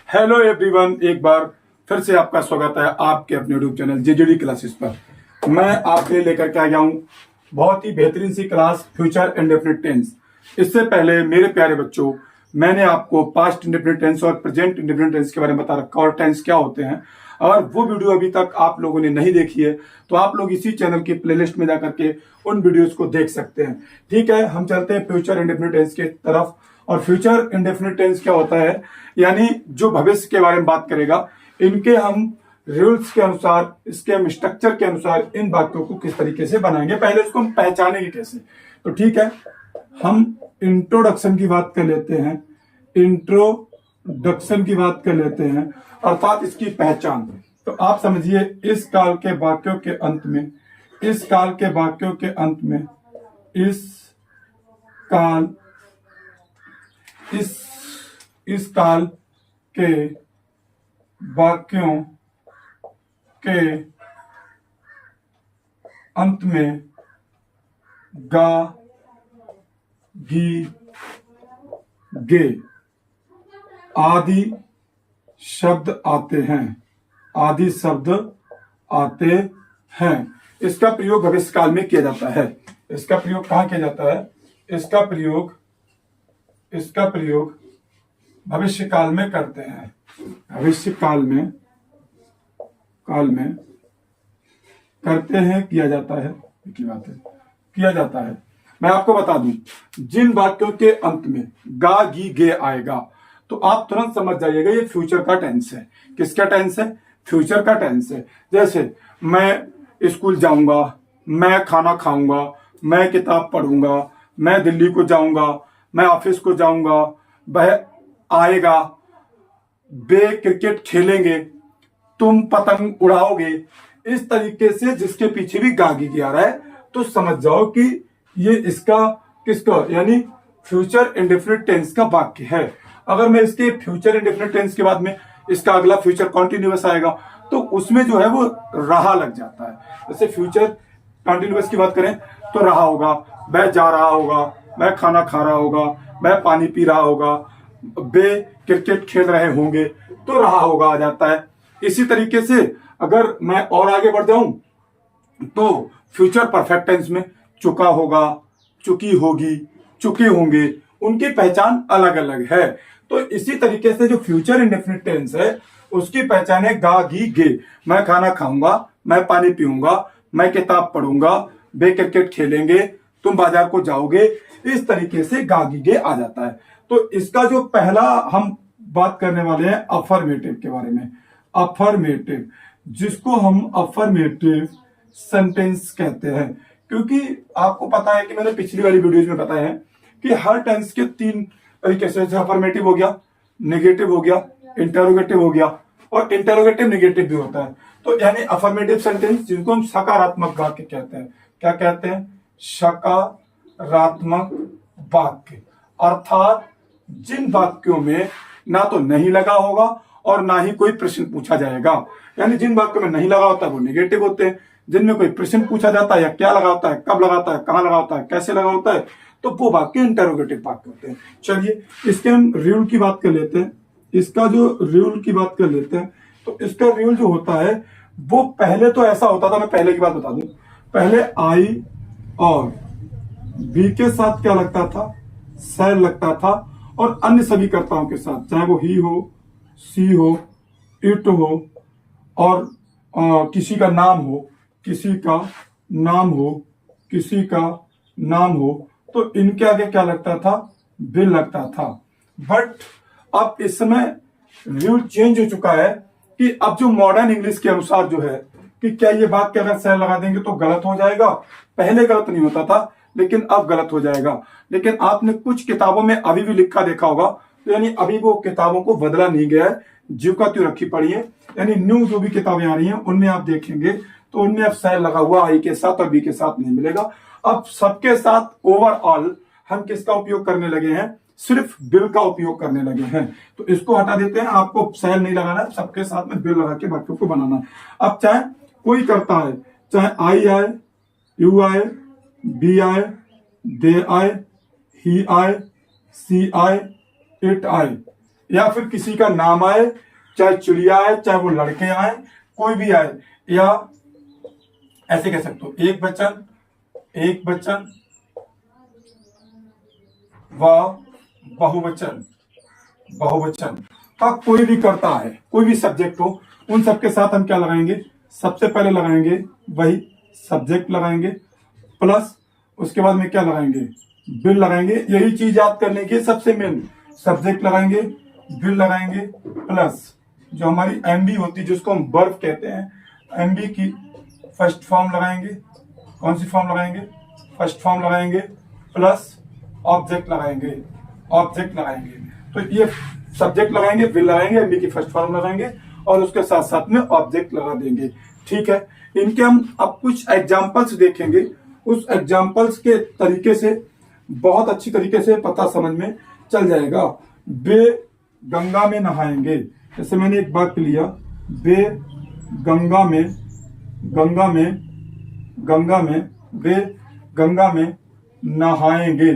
Hello everyone, एक बार फिर से आपका स्वागत है आपके अपने यूट्यूब चैनल जेजेडी क्लासेस पर। मैं आपके लिए लेकर के आया हूँ बहुत ही बेहतरीन सी क्लास फ्यूचर इंडेफिनिट टेंस। इससे पहले मेरे प्यारे बच्चों, मैंने आपको पास्ट इंडेफिनिट टेंस और प्रेजेंट इंडेफिनिट टेंस के बारे में बता रखा और टेंस क्या होते हैं। अगर वो वीडियो अभी तक आप लोगों ने नहीं देखी है तो आप लोग इसी चैनल की प्लेलिस्ट में जाकर के उन वीडियोस को देख सकते हैं। ठीक है, हम चलते हैं फ्यूचर इंडेफिनिट टेंस के तरफ। और फ्यूचर इंडेफिनिट टेंस क्या होता है, यानी जो भविष्य के बारे में बात करेगा, इनके हम रूल्स के अनुसार, इसके हम स्ट्रक्चर के अनुसार इन वाक्यों को किस तरीके से बनाएंगे, पहले इसको हम पहचानेंगे कैसे। तो ठीक है, हम इंट्रोडक्शन की बात कर लेते हैं। इंट्रोडक्शन की बात कर लेते हैं अर्थात इसकी पहचान। तो आप समझिए, इस काल के वाक्यों के अंत में, इस काल के वाक्यों के अंत में, इस काल के वाक्यों के अंत में गा गी गे आदि शब्द आते हैं। आदि शब्द आते हैं। इसका प्रयोग भविष्य काल में किया जाता है। इसका प्रयोग कहां किया जाता है? इसका प्रयोग भविष्य काल में करते हैं। भविष्य काल में करते हैं, किया जाता है, की बात है, किया जाता है। मैं आपको बता दूं, जिन वाक्यों के अंत में गा गी गे आएगा तो आप तुरंत समझ जाइएगा ये फ्यूचर का टेंस है। किसका टेंस है? फ्यूचर का टेंस है। जैसे मैं स्कूल जाऊंगा, मैं खाना खाऊंगा, मैं किताब पढ़ूंगा, मैं दिल्ली को जाऊंगा, मैं ऑफिस को जाऊंगा, वह आएगा, वे क्रिकेट खेलेंगे, तुम पतंग उड़ाओगे। इस तरीके से जिसके पीछे भी गागी आ रहा है तो समझ जाओ कि ये इसका किसका, यानी फ्यूचर इंडेफिनिट टेंस का वाक्य है। अगर मैं इसके फ्यूचर इंडेफिनिट टेंस के बाद में इसका अगला फ्यूचर कॉन्टिन्यूअस आएगा तो उसमें जो है वो रहा लग जाता है। जैसे फ्यूचर कॉन्टिन्यूअस की बात करें तो रहा होगा, वह जा रहा होगा, वह खाना खा रहा होगा, वह पानी पी रहा होगा, वे क्रिकेट खेल रहे होंगे, तो रहा होगा आ जाता है। इसी तरीके से अगर मैं और आगे बढ़ जाऊं तो फ्यूचर परफेक्ट टेंस में चुका होगा, चुकी होगी, चुके होंगे, उनकी पहचान अलग अलग है। तो इसी तरीके से जो फ्यूचर इंडेफिनिट टेंस है उसकी पहचान है गा गी गे। मैं खाना खाऊंगा, मैं पानी पीऊंगा, मैं किताब पढ़ूंगा, वे क्रिकेट खेलेंगे, तुम बाजार को जाओगे। इस तरीके से गा गी गे आ जाता है। तो इसका जो पहला हम बात करने वाले हैं अफर्मेटिव के बारे में। अफर्मेटिव, जिसको हम अफर्मेटिव सेंटेंस कहते हैं, क्योंकि आपको पता है कि मैंने पिछली वाली वीडियोज में बताया है कि हर टेंस के तीन तरीके से, अफर्मेटिव हो गया, नेगेटिव हो गया, इंटरोगेटिव हो गया, और इंटरोगेटिव नेगेटिव भी होता है। तो यानी अफर्मेटिव सेंटेंस जिनको हम सकारात्मक वाक्य कहते हैं। क्या कहते हैं? सकारात्मक वाक्य। अर्थात जिन वाक्यों में ना तो नहीं लगा होगा और ना ही कोई प्रश्न पूछा जाएगा, यानी जिन वाक्यों में नहीं लगा होता है वो नेगेटिव होते हैं। जिनमें कोई प्रश्न पूछा जाता है या क्या लगा होता है, कब लगा होता है, कहां लगा होता है, कैसे लगा होता है, तो वो वाक्य इंटरोगेटिव वाक्य होते हैं। चलिए इसके हम रूल की बात कर लेते हैं। इसका जो रूल की बात कर लेते हैं तो इसका रूल जो होता है वो पहले तो ऐसा होता था, मैं पहले की बात बता दूं, पहले आई और बी के साथ क्या लगता था? सैल लगता था, और अन्य सभी कर्ताओं के साथ, चाहे वो ही हो, सी हो, इट हो, और किसी का नाम हो, किसी का नाम हो, किसी का नाम हो, तो इनके आगे क्या लगता था? बिल लगता था। बट अब इस समय रूल चेंज हो चुका है कि अब जो मॉडर्न इंग्लिश के अनुसार जो है कि क्या ये वाक्य अगर सैल लगा देंगे तो गलत हो जाएगा। पहले गलत नहीं होता था लेकिन अब गलत हो जाएगा। लेकिन आपने कुछ किताबों में अभी भी लिखा देखा होगा, तो यानी अभी वो किताबों को बदला नहीं गया है, ज्यों का त्यों रखी पड़ी है। यानी न्यू जो भी किताबें आ रही हैं उनमें आप देखेंगे तो उनमें अब सैल लगा हुआ आई के साथ और बी के साथ नहीं मिलेगा। अब सबके साथ ओवरऑल हम किसका उपयोग करने लगे हैं? सिर्फ बिल का उपयोग करने लगे हैं। तो इसको हटा देते हैं, आपको सैल नहीं लगाना है, सबके साथ में बिल लगा के वाक्यों को बनाना है। अब चाहे कोई करता है, चाहे आई आए, यू आए, बी आए, दे आए, ही आए, सी आए, इट आए, या फिर किसी का नाम आए, चाहे चिड़िया आए, चाहे वो लड़के आए, कोई भी आए, या ऐसे कह सकते हो एक वचन व बहुवचन का कोई भी करता है, कोई भी सब्जेक्ट हो, उन सबके साथ हम क्या लगाएंगे, सबसे पहले लगाएंगे वही सब्जेक्ट लगाएंगे, प्लस उसके बाद में क्या लगाएंगे, बिल लगाएंगे। यही चीज याद करने की सबसे मेन, सब्जेक्ट लगाएंगे, बिल लगाएंगे, प्लस जो हमारी एमबी होती है जिसको हम वर्ब कहते हैं, एमबी की फर्स्ट फॉर्म लगाएंगे। कौन सी फॉर्म लगाएंगे, फर्स्ट फॉर्म लगाएंगे, प्लस ऑब्जेक्ट लगाएंगे, तो ये सब्जेक्ट लगाएंगे, बिल लगाएंगे, एमबी की फर्स्ट फॉर्म लगाएंगे और उसके साथ साथ में ऑब्जेक्ट लगा देंगे। ठीक है, इनके हम अब कुछ एग्जाम्पल्स देखेंगे। उस एग्जाम्पल्स के तरीके से बहुत अच्छी तरीके से पता समझ में चल जाएगा। वे गंगा में नहाएंगे, जैसे मैंने एक वाक्य लिया, वे गंगा में वे गंगा में नहाएंगे।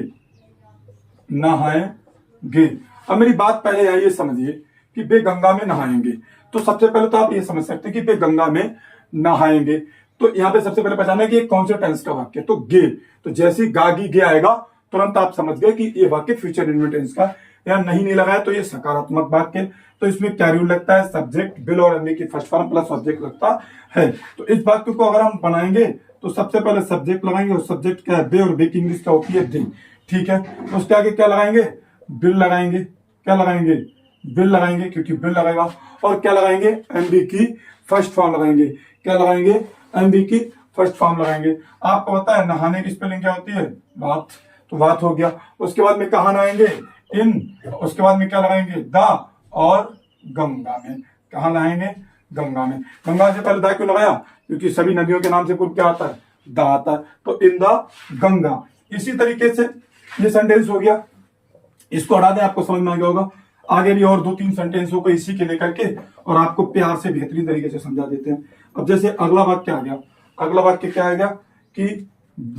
अब मेरी बात पहले है, ये समझिए कि वे गंगा में नहाएंगे। तो सबसे पहले तो आप ये समझ सकते हैं कि वे गंगा में नहाएंगे। तो यहाँ पे सबसे पहले पहचाना है कि कौन से टेंस का वाक्य, तो गे। तो जैसे ही गागी गे आएगा तुरंत आप समझ गए कि ये वाक्य फ्यूचर इंडेफिनिट टेंस का। यहाँ नहीं लगाया तो ये सकारात्मक वाक्य, तो इसमें क्या रूल लगता है, सब्जेक्ट, बिल और एमबी की फर्स्ट फॉर्म प्लस ऑब्जेक्ट लगता है। तो इस वाक्य को अगर हम बनाएंगे तो सबसे पहले सब्जेक्ट लगाएंगे, और सब्जेक्ट क्या है, बे, और बे की इंग्लिश क्या होती है, दे। ठीक है, तो उसके आगे क्या लगाएंगे, बिल लगाएंगे। क्या लगाएंगे, बिल लगाएंगे, क्योंकि बिल लगेगा। और क्या लगाएंगे, एमबी की फर्स्ट फॉर्म लगाएंगे। क्या लगाएंगे, एमबी की फर्स्ट फॉर्म लगाएंगे। आपको पता है नहाने की स्पेलिंग क्या होती है, बात, तो बात हो गया। उसके बाद में कहा नहाएंगे, इन। उसके बाद में क्या लगाएंगे, दा, और गंगा में। कहाँ नहाएंगे, गंगा में। गंगा से पहले दा क्यों लगाया, क्योंकि सभी नदियों के नाम से पूर्व क्या आता है, दा आता है। तो इन द गंगा। इसी तरीके से ये सेंटेंस हो गया, इसको हटा दें, आपको समझ में आ गया होगा। आगे भी और 2-3 सेंटेंसों को इसी के लेकर के और आपको प्यार से बेहतरीन तरीके से समझा देते हैं। अब जैसे अगला वाक्य आ गया, अगला वाक्य क्या आ गया कि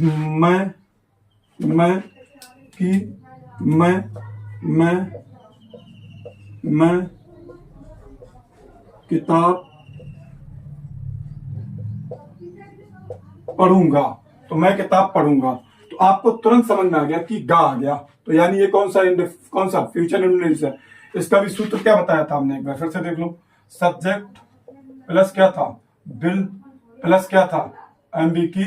मैं किताब पढ़ूंगा। तो मैं किताब पढ़ूंगा, तो आपको तुरंत समझ में आ गया कि गा आ गया। तो यानी ये कौन सा फ्यूचर इंडेफिनिट है। इसका भी सूत्र क्या बताया था हमने, एक बार फिर से देख लो। सब्जेक्ट प्लस क्या था, बिल, प्लस क्या था, एमबी की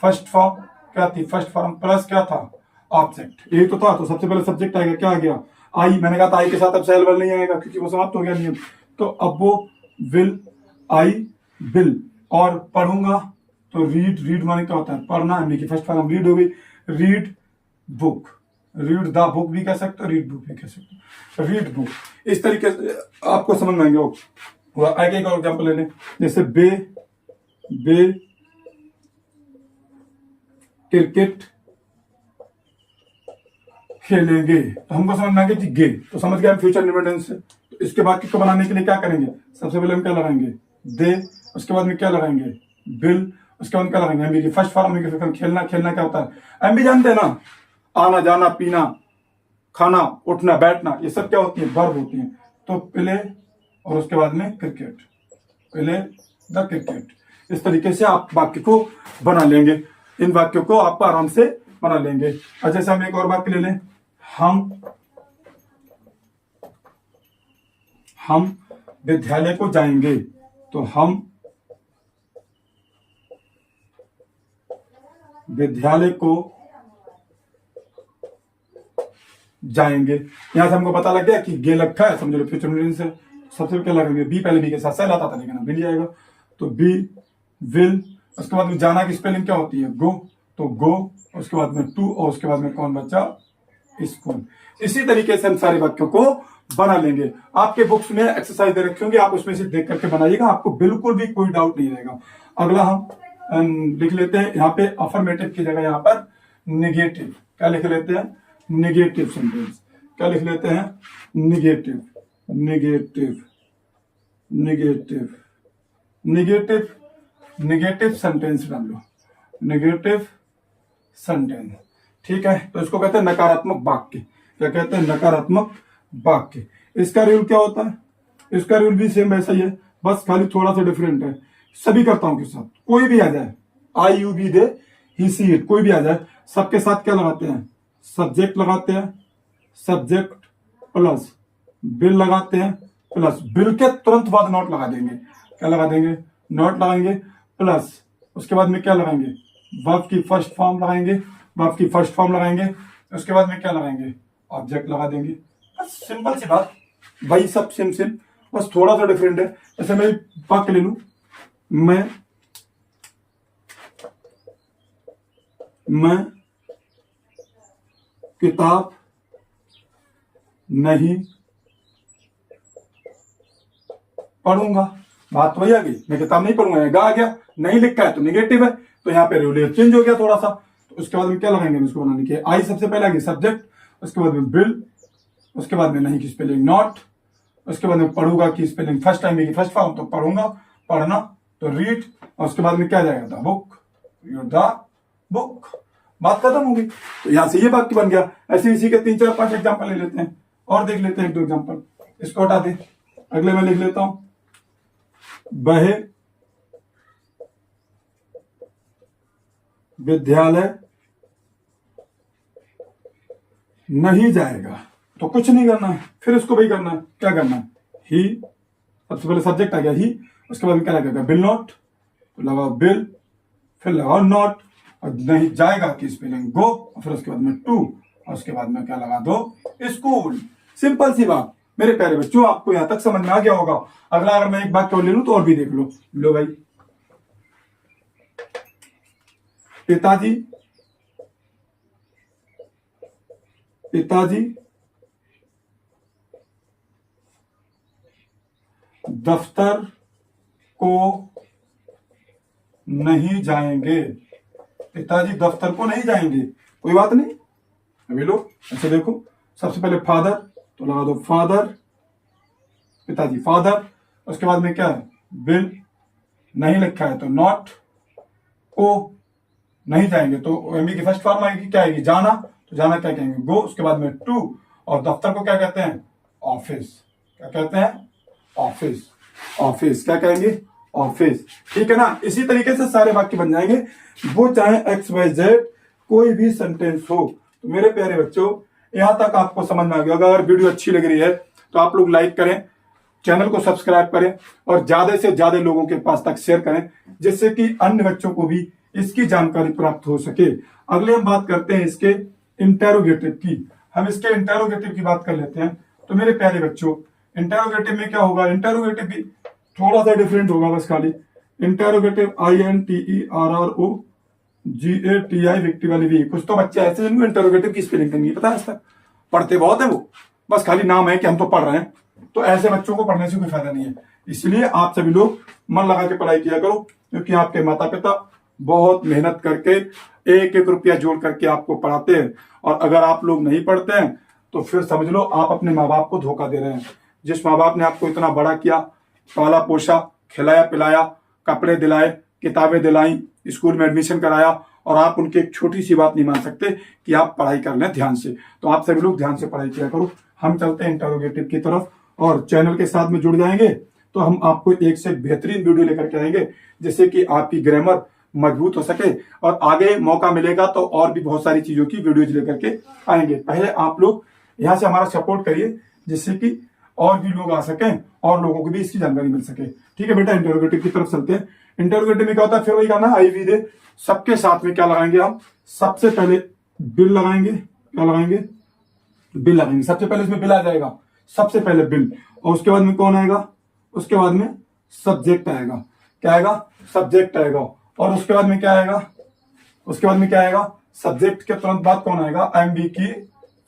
फर्स्ट फॉर्म क्या थी, फर्स्ट फॉर्म, प्लस क्या था, ऑब्जेक्ट। यही तो था। तो सबसे पहले सब्जेक्ट आएगा, क्या आ गया, आई। मैंने कहा था आई के साथ अब सेल वर्ड नहीं आएगा क्योंकि वो समाप्त हो गया नियम। तो अब वो विल, आई, बिल, और पढ़ूंगा तो रीड माने क्या होता है, पढ़ना। एमबी की फर्स्ट फॉर्म रीड हो गई, read book, read the book भी कह सकते हो, रीड बुक भी कह सकते हो, रीड बुक। इस तरीके से आपको समझ में आएंगे। आगे एक और एग्जाम्पल ले लें, जैसे बे क्रिकेट खेलेंगे। तो हमको समझ में आ गया कि गे, तो समझ गया हम फ्यूचर इंडेफिनिट से। तो इसके बाद किसको बनाने के लिए क्या करेंगे, सबसे पहले हम क्या लगाएंगे, दे। उसके बाद में क्या लगाएंगे, बिल। उसके बाद क्या लगाएंगे, एमबी की फर्स्ट फॉर्म में। खेलना क्या होता है, एमबी जानते हैं ना, आना जाना, पीना, खाना, उठना, बैठना, ये सब क्या होती है, वर्ब होती है। तो प्ले, और उसके बाद में क्रिकेट, प्ले द क्रिकेट। इस तरीके से आप वाक्य को बना लेंगे। इन वाक्यों को आप आराम से बना लेंगे। और जैसे हम एक और वाक्य ले लें, हम विद्यालय को जाएंगे। तो हम विद्यालय को जाएंगे। यहां से हमको पता लग गया कि गे लगता है, समझ लो फ्यूचर इंडेफिनिट से। सबसे क्या लगेंगे, बी। पहले बी के साथ सेल आता था लेकिन अब बिल जाएगा, तो बी, विल। उसके बाद में जाना की स्पेलिंग क्या होती है, गो। तो गो, उसके बाद में टू, और उसके बाद में कौन बच्चा, स्कूल। इसी तरीके से हम सारे वाक्यों को बना लेंगे। आपके बुक्स में एक्सरसाइज दे रखे होंगे, आप उसमें से देख करके बनाइएगा, आपको बिल्कुल भी कोई डाउट नहीं रहेगा। अगला हम लिख लेते हैं यहाँ पे अफर्मेटिव की जगह यहाँ पर निगेटिव। क्या लिख लेते हैं, निगेटिव सेंटेंस। क्या लिख लेते हैं, निगेटिव सेंटेंस डाल लो, निगेटिव सेंटेंस। ठीक है, तो इसको कहते हैं नकारात्मक वाक्य। क्या कहते हैं, नकारात्मक वाक्य। इसका रूल क्या होता है, इसका रूल भी सेम वैसा ही है, बस खाली थोड़ा सा डिफरेंट है। सभी करता हूं के साथ, कोई भी आ जाए, I you we they he she it, कोई भी आ जाए, सबके साथ क्या लगाते हैं, सब्जेक्ट लगाते हैं, सब्जेक्ट प्लस बिल लगाते हैं, प्लस बिल के तुरंत बाद नॉट लगा देंगे। क्या लगा देंगे, नॉट लगाएंगे, प्लस उसके बाद में क्या लगाएंगे, वर्ब की फर्स्ट फॉर्म लगाएंगे, वर्ब की फर्स्ट फॉर्म लगाएंगे, उसके बाद में क्या लगाएंगे, ऑब्जेक्ट लगा देंगे। बस सिंपल सी बात, भाई सब सेम सेम, बस थोड़ा सा डिफरेंट है। जैसे मैं वाक्य ले लू, मैं किताब नहीं पढ़ूंगा, बात तो वही आ गई, मैं किताब नहीं पढ़ूंगा, गा आ गया, नहीं लिखा है तो निगेटिव है, तो यहाँ पे रूल चेंज हो गया थोड़ा सा। तो उसके बाद में क्या लगाएंगे, उसको बनाने के आई सबसे पहले आगे सब्जेक्ट, उसके बाद में बिल, उसके बाद में नहीं की स्पेलिंग नॉट, उसके बाद में पढ़ूंगा की स्पेलिंग फर्स्ट टाइम की फर्स्ट फॉर्म, तो पढ़ूंगा, पढ़ना तो रीड, और उसके बाद में क्या जाएगा, द बुक, द बुक, बात खत्म होगी। तो यहां से ये वाक्य बन गया। ऐसे इसी के 3 4 5 एग्जाम्पल ले लेते हैं और देख लेते हैं 1 2 एग्जाम्पल। इसको हटा दे, अगले में लिख लेता हूं, वह विद्यालय नहीं जाएगा, तो कुछ नहीं करना है, फिर इसको वही करना है, क्या करना है, ही, सबसे पहले सब्जेक्ट आ गया ही, उसके बाद में क्या लगेगा, बिल नॉट, तो लगाओ बिल, फिर लगाओ नॉट, और नहीं जाएगा की स्पेलिंग गो, और फिर उसके बाद में टू, और उसके बाद में क्या लगा दो, स्कूल। सिंपल सी बात मेरे प्यारे बच्चों, आपको यहां तक समझ में आ गया होगा। अगला अगर मैं एक वाक्य और ले लूं तो और भी देख लो भाई, पिताजी दफ्तर को नहीं जाएंगे, पिताजी दफ्तर को नहीं जाएंगे, कोई बात नहीं। अभी लो ऐसे देखो, सबसे पहले फादर, तो लगा दो फादर, पिताजी फादर, उसके बाद में क्या है, बिल, नहीं लिखा है तो नॉट, को नहीं जाएंगे तो एमबी की फर्स्ट फॉर्म आएगी, क्या आएगी, जाना, तो जाना क्या कहेंगे, गो, उसके बाद में टू, और दफ्तर को क्या कहते हैं, ऑफिस, क्या कहते हैं, ऑफिस, ऑफिस क्या कहेंगे, ऑफिस। ठीक है ना, इसी तरीके से सारे वाक्य बन जाएंगे, वो चाहे एक्स वाई जेड कोई भी सेंटेंस हो। तो मेरे प्यारे बच्चों, यहां तक आपको समझ में आ गया। अगर वीडियो अच्छी लग रही है तो आप लोग लाइक करें, चैनल को सब्सक्राइब करें, और ज्यादा से ज्यादा लोगों के पास तक शेयर करें, जिससे कि अन्य बच्चों को भी इसकी जानकारी प्राप्त हो सके। अगले हम बात करते हैं इसके इंटेरोगेटिव की। हम इसके इंटेरोगेटिव की बात कर लेते हैं। तो मेरे प्यारे बच्चों, इंटेरोगेटिव में क्या होगा, इंटेरोगेटिव भी थोड़ा सा डिफरेंट होगा, बस खाली इंटेरोगेटिव INTEROGATI विक्टी वाली भी। कुछ तो बच्चे ऐसे जिनको इंटेरोगेटिव की स्पेलिंग नहीं पता है, तक पढ़ते बहुत है वो, बस खाली नाम है कि हम तो पढ़ रहे हैं। तो ऐसे बच्चों को पढ़ने से कोई फायदा नहीं है, इसलिए आप सभी लोग मन लगा के पढ़ाई किया करो, क्योंकि आपके माता पिता बहुत मेहनत करके 1-1 रुपया जोड़ करके आपको पढ़ाते हैं, और अगर आप लोग नहीं पढ़ते हैं तो फिर समझ लो आप अपने माँ बाप को धोखा दे रहे हैं। जिस माँ बाप ने आपको इतना बड़ा किया, पाला पोसा, खिलाया पिलाया, कपड़े दिलाए, किताबें दिलाई, स्कूल में एडमिशन कराया, और आप उनकी एक छोटी सी बात नहीं मान सकते कि आप पढ़ाई कर लें ध्यान से। तो आप सभी लोग ध्यान से पढ़ाई किया करो। हम चलते हैं इंटेरोगेटिव की तरफ, और चैनल के साथ में जुड़ जाएंगे तो हम आपको एक से बेहतरीन वीडियो लेकर के आएंगे, जिससे कि आपकी ग्रामर मजबूत हो सके, और आगे मौका मिलेगा तो और भी बहुत सारी चीजों की वीडियोज लेकर के आएंगे। पहले आप लोग यहाँ से हमारा सपोर्ट करिए, जिससे कि और भी लोग आ सकें और लोगों को भी इसकी जानकारी मिल सके। ठीक है बेटा, इंटेरोगेटिव की तरफ चलते हैं। इंटेरोगेटिव में क्या होता है, फिर वही करना, आई वी दे, सबके साथ में क्या लगाएंगे हम, सबसे पहले बिल लगाएंगे, क्या लगाएंगे, बिल लगाएंगे, सबसे पहले इसमें बिल आ जाएगा, सबसे पहले बिल, और उसके बाद में कौन आएगा, उसके बाद में सब्जेक्ट आएगा, क्या आएगा, सब्जेक्ट आएगा, और उसके बाद में क्या आएगा, उसके बाद में क्या आएगा, सब्जेक्ट के तुरंत बाद कौन आएगा, एमबी की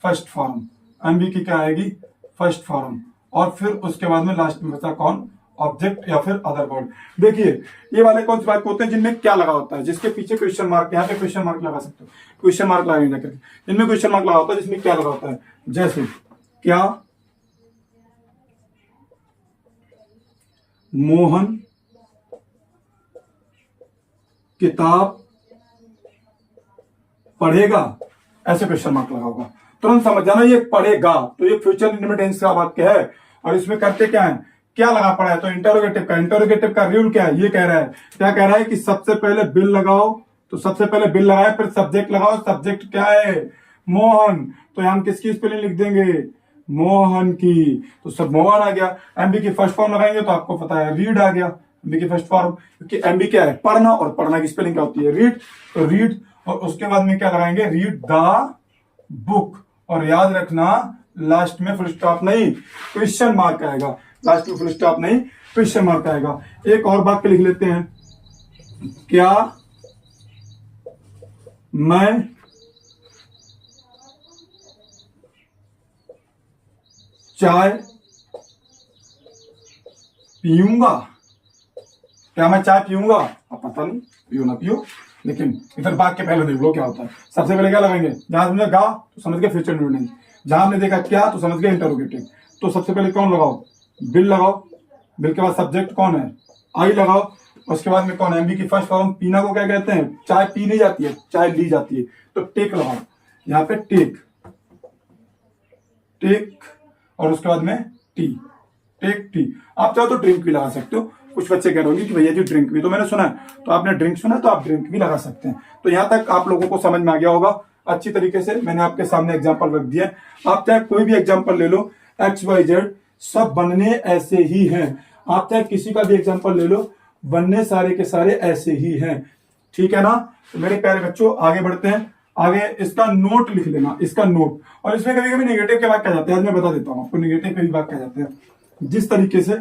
फर्स्ट फॉर्म, एमबी की क्या आएगी, फर्स्ट फॉर्म, और फिर उसके बाद में लास्ट में बचा कौन, ऑब्जेक्ट या फिर अदर वर्ड। देखिए ये वाले कौन से वाक्य होते हैं जिनमें क्या लगा होता है, जिसके पीछे क्वेश्चन मार्क, यहाँ पे क्वेश्चन मार्क लगा सकते हो, क्वेश्चन मार्क लगाएंगे जाकर, जिनमें क्वेश्चन मार्क लगा होता है, जिसमें क्या लगा होता है, जैसे क्या मोहन किताब पढ़ेगा, ऐसे क्वेश्चन मार्क लगा होगा। तुरंत समझ जाना ये पढ़ेगा, तो ये फ्यूचर इंडेफिनिट टेंस का वाक्य है। और इसमें करते क्या है, क्या लगा पड़ा है, तो इंटरोगेटिव का रूल क्या है, ये कह रहा है, क्या कह रहा है कि सबसे पहले बिल लगाओ, तो सबसे पहले बिल लगाए फिर सब्जेक्ट लगाओ। सब्जेक्ट क्या है, मोहन, तो हम किसकी स्पेलिंग लिख देंगे, मोहन की, तो सब मोहन आ गया। एमबी की फर्स्ट फॉर्म लगाएंगे तो आपको पता है रीड आ गया, एमबी की फर्स्ट फॉर्म, क्योंकि एमबी क्या है, पढ़ना, और पढ़ना की स्पेलिंग क्या होती है, रीड, तो रीड। और उसके बाद में क्या लगाएंगे, रीड द बुक, और याद रखना लास्ट में फुल स्टॉप नहीं, क्वेश्चन मार्क आएगा, लास्ट में फुल स्टॉप नहीं, क्वेश्चन मार्क आएगा। एक और वाक्य लिख लेते हैं, क्या मैं चाय पीऊंगा, क्या मैं चाय पीऊंगा, अब पता नहीं पियो ना पियो, लेकिन इधर वाक्य पहले देख लो क्या होता है। सबसे पहले क्या लगाएंगे, जहां हमने गा तो समझ गए फ्यूचर इंडेफिनिट, जहां हमने देखा क्या तो समझ गए इंटरोगेटिव। तो सबसे पहले कौन लगाओ, बिल लगाओ, बिल के बाद सब्जेक्ट कौन है, आई लगाओ, उसके बाद में कौन है, एमबी की फर्स्ट फॉर्म, पीना को क्या कहते हैं, चाय पी नहीं जाती है, चाय ली जाती है, तो टेक लगाओ, यहाँ पे टेक, टेक, और उसके बाद में टी, टेक टी। आप चाहो तो ड्रिंक भी लगा सकते हो, कुछ बच्चे कह रहे होंगे कि भैया जी ड्रिंक भी, तो मैंने सुना है, तो आपने ड्रिंक सुना तो आप ड्रिंक भी लगा सकते हैं। तो यहां तक आप लोगों को समझ में आ गया होगा अच्छी तरीके से, मैंने आपके सामने एग्जांपल रख दिया। आप चाहे कोई भी एग्जांपल ले लो, एक्स वाई जेड सब बनने ऐसे ही हैं, आप चाहे किसी का भी एग्जांपल ले लो, बनने सारे के सारे ऐसे ही हैं, ठीक है ना। तो मेरे प्यारे बच्चों आगे बढ़ते हैं, आगे इसका नोट लिख लेना, इसका नोट। और इसमें कभी कभी नेगेटिव के वाक्य आ जाते हैं, आज मैं बता देता हूं आपको, नेगेटिव के भी वाक्य आ जाते हैं। जिस तरीके से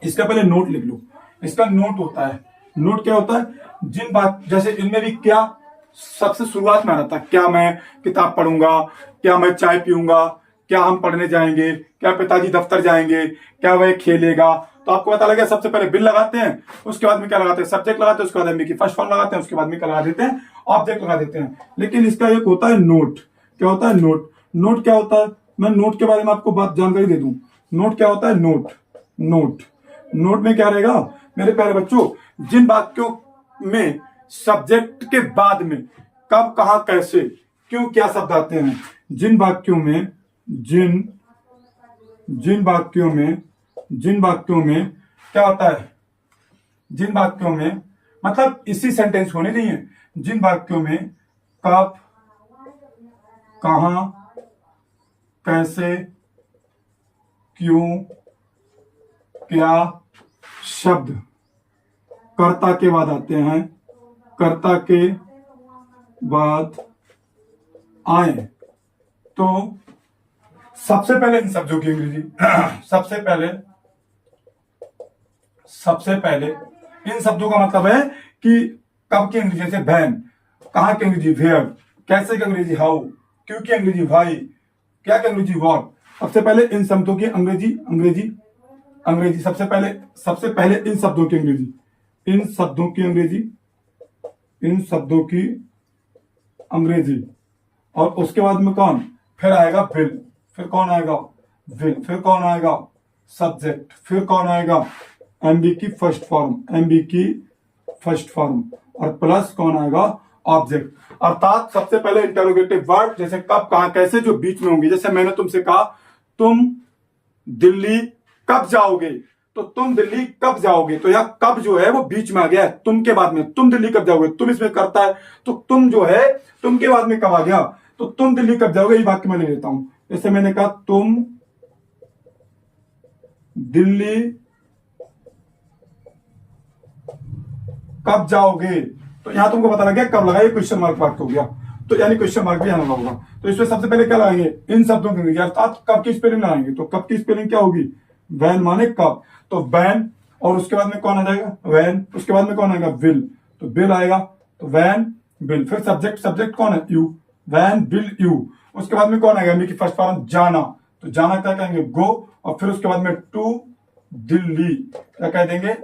इसका पहले नोट लिख लो, इसका नोट होता है, नोट क्या होता है, जिन बात, जैसे इनमें भी क्या सबसे शुरुआत में आ रहा था, क्या मैं किताब पढ़ूंगा, क्या मैं चाय पीऊंगा, क्या हम पढ़ने जाएंगे, क्या पिताजी दफ्तर जाएंगे, क्या वह खेलेगा। तो आपको पता लगा, सबसे पहले बिल लगाते हैं, उसके बाद में क्या लगाते हैं, सब्जेक्ट लगाते हैं, उसके बाद एमबी की फर्स्ट फॉर्म लगाते हैं, उसके बाद में क्या लगा देते हैं, ऑब्जेक्ट लगा देते हैं। लेकिन इसका एक होता है नोट, क्या होता है नोट, नोट क्या होता है, मैं नोट के बारे में आपको बात जानकारी दे दूं। नोट क्या होता है, नोट, नोट, नोट में क्या रहेगा मेरे प्यारे बच्चों, जिन वाक्यों में सब्जेक्ट के बाद में कब कहां कैसे क्यों क्या शब्द आते हैं, जिन वाक्यों में जिन वाक्यों में क्या होता है, जिन वाक्यों में मतलब इसी सेंटेंस होने नहीं है, जिन वाक्यों में कब कहां कैसे क्यों क्या शब्द कर्ता के बाद आते हैं, कर्ता के बाद आए, तो सबसे पहले इन शब्दों की अंग्रेजी सबसे पहले इन शब्दों का मतलब है कि कब की अंग्रेजी, जैसे वैन, कहां की अंग्रेजी वेयर, कैसे की अंग्रेजी हाउ, क्यों की अंग्रेजी व्हाई, क्या की अंग्रेजी व्हाट। सबसे पहले इन शब्दों की अंग्रेजी सबसे पहले इन शब्दों की अंग्रेजी, और उसके बाद में कौन, फिर आएगा विल, फिर कौन आएगा विल, फिर कौन आएगा सब्जेक्ट, फिर कौन आएगा एमबी की फर्स्ट फॉर्म, और प्लस कौन आएगा ऑब्जेक्ट। अर्थात सबसे पहले इंटरोगेटिव वर्ड, जैसे कब कहां कैसे, जो बीच में होंगे। जैसे मैंने तुमसे कहा तुम दिल्ली कब जाओगे, तो तुम दिल्ली कब जाओगे, तो यह कब जो है वो बीच में आ गया है, तुम के बाद में, तुम दिल्ली कब जाओगे, तुम इसमें करता है, तो तुम जो है तुम के बाद में कब आ गया, तो तुम दिल्ली कब जाओगे, ये वाक्य मैं ले लेता हूं। जैसे मैंने कहा तुम दिल्ली कब जाओगे, तो यहां तुमको पता लग गया कब लगा, ये क्वेश्चन मार्क वाक्य हो गया, तो यानी क्वेश्चन मार्क भी आना होगा। तो इसमें सबसे पहले क्या लगाएंगे, इन शब्दों की अंग्रेजी, अर्थात कब की स्पेलिंग लगाएंगे, तो कब की स्पेलिंग क्या होगी, वैन माने कब, तो वैन, और उसके बाद में कौन आ जाएगा वैन, उसके बाद में कौन आएगा विल, तो बिल आएगा, तो वैन बिल, फिर सब्जेक्ट कौन है यू, वैन बिल यू, उसके बाद में कौन आएगा एमबी की फर्स्ट फॉर्म जाना, तो जाना क्या कहेंगे गो, और फिर उसके बाद में टू दिल्ली, क्या कह देंगे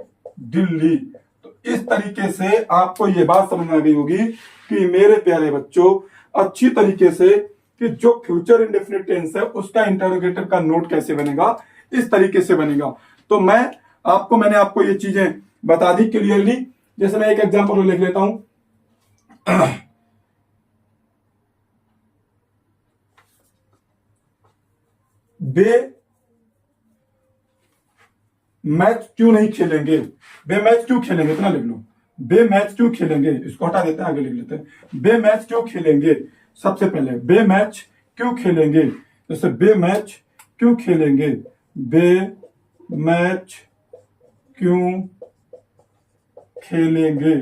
दिल्ली। तो इस तरीके से आपको ये बात समझ में आ गई होगी कि मेरे प्यारे बच्चों अच्छी तरीके से कि जो फ्यूचर इंडेफिनिट टेंस है उसका इंटरोगेटिव का नोट कैसे बनेगा, इस तरीके से बनेगा। तो मैंने आपको ये चीजें बता दी क्लियरली। जैसे मैं एक एग्जांपल लिख लेता हूं, वे मैच क्यों नहीं खेलेंगे, वे मैच क्यों खेलेंगे, इतना लिख लो। वे मैच क्यों खेलेंगे, इसको हटा देते हैं, आगे लिख लेते हैं। वे मैच क्यों खेलेंगे, सबसे पहले वे मैच क्यों खेलेंगे, जैसे वे मैच क्यों खेलेंगे, वे मैच क्यों खेलेंगे,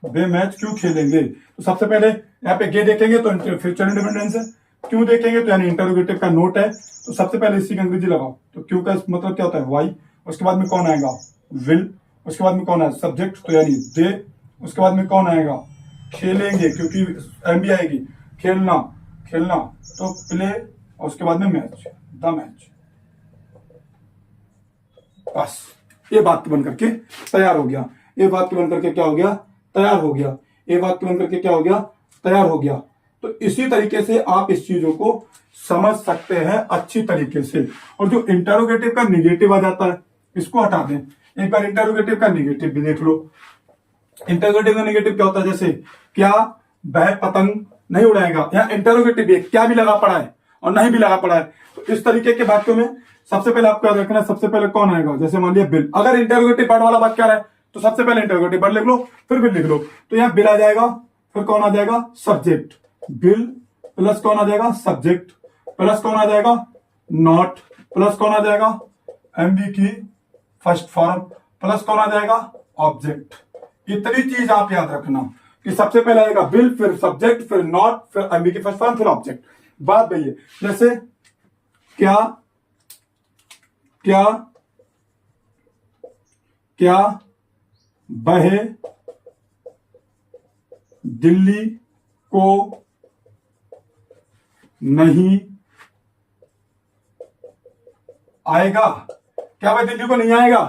वे मैच क्यों खेलेंगे। तो सबसे पहले यहाँ पे गे देखेंगे तो फ्यूचर इंडिपेंडेंस है, क्यों देखेंगे तो यानी इंटरोगेटिव का नोट है। तो सबसे पहले इसी की अंग्रेजी लगाओ। तो क्यों का मतलब क्या होता है, वाई। उसके बाद में कौन आएगा, विल। उसके बाद में कौन है, सब्जेक्ट, तो यानी दे। उसके बाद में कौन आएगा, खेलेंगे, क्योंकि एम भी आएगी, खेलना, खेलना, तो प्ले। और उसके बाद में मैच, द मैच। बस ये बात बन करके तैयार हो गया। ये बात बन करके क्या हो गया, तैयार हो गया। ये बात बन करके क्या हो गया, तैयार हो गया। तो इसी तरीके से आप इस चीजों को समझ सकते हैं अच्छी तरीके से। और जो इंटरोगेटिव का निगेटिव आ जाता है, इसको हटा दें। एक बार इंटरोगेटिव का निगेटिव भी देख लो। इंटरोगेटिव का निगेटिव क्या होता है, जैसे क्या वह पतंग नहीं उड़ाएगा। यहाँ इंटरोगेटिव भी क्या भी लगा पड़ा है और नहीं भी लगा पड़ा है। तो इस तरीके के वाक्यों में सबसे पहले आपको याद रखना है, सबसे पहले कौन आएगा। जैसे मान लिया बिल, अगर इंटरोगेटिव पार्ट वाला वाक्य आ रहा है तो सबसे पहले इंटरोगेटिव पार्ट लिख लो, फिर बिल लिख लो। तो यहाँ बिल आ जाएगा, फिर कौन आ जाएगा, सब्जेक्ट। बिल प्लस कौन आ जाएगा, सब्जेक्ट, प्लस कौन आ जाएगा, नॉट, प्लस कौन आ जाएगा, एमवी की फर्स्ट फॉर्म, प्लस कौन आ जाएगा, ऑब्जेक्ट। इतनी चीज आप याद रखना कि सबसे पहले आएगा बिल, फिर सब्जेक्ट, फिर नॉट, फिर एमवी की फर्स्ट फॉर्म, फिर ऑब्जेक्ट। बात वही है, जैसे क्या क्या क्या वह दिल्ली को नहीं आएगा। क्या वह दिल्ली को नहीं आएगा,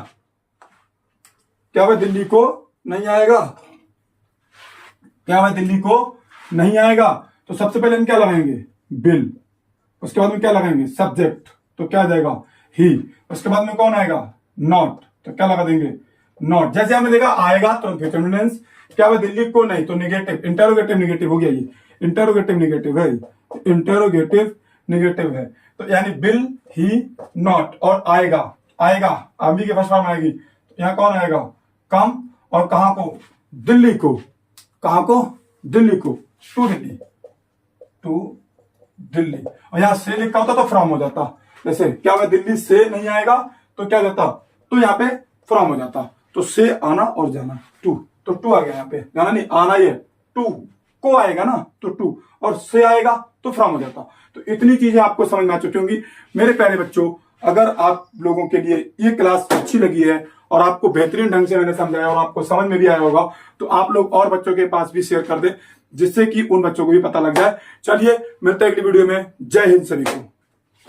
क्या वह दिल्ली को नहीं आएगा, क्या वह दिल्ली को नहीं आएगा। तो सबसे पहले हम क्या लगाएंगे, बिल। उसके बाद में क्या लगाएंगे, सब्जेक्ट, तो क्या आ जाएगा, ही। उसके बाद में कौन आएगा, नॉट, तो क्या लगा देंगे, नॉट। जैसे हमने देखा आएगा तो फ्यूचर इंडिपेंडेंस, क्या वह दिल्ली को नहीं, तो निगेटिव, इंटरोगेटिव निगेटिव हो गया, ये इंटरोगेटिव निगेटिव है, इंटरोगेटिव निगेटिव है। तो यानी बिल, ही, नॉट और आएगा, आएगा अभी के फर्स्ट फॉर्म आएगी। तो यहाँ कौन आएगा, कम, और कहां को, दिल्ली को, कहां को, दिल्ली को, टू दिल्ली, टू दिल्ली। और यहां से लिखा होता तो फ्रॉम हो जाता। जैसे क्या वह दिल्ली से नहीं आएगा, तो क्या जाता, तो यहाँ पे फ्रॉम हो जाता। तो से आना और जाना, टू, तो टू आ गया, यहाँ पे जाना नहीं, आना ही है। टू को आएगा ना तो टू, और से आएगा तो फ्रॉम हो जाता। तो इतनी चीजें आपको समझ में आ चुकी होंगी मेरे प्यारे बच्चों। अगर आप लोगों के लिए ये क्लास अच्छी लगी है और आपको बेहतरीन ढंग से मैंने समझाया और आपको समझ में भी आया होगा, तो आप लोग और बच्चों के पास भी शेयर कर दें, जिससे कि उन बच्चों को भी पता लग जाए। चलिए मिलते हैं अगली वीडियो में। जय हिंद सभी को।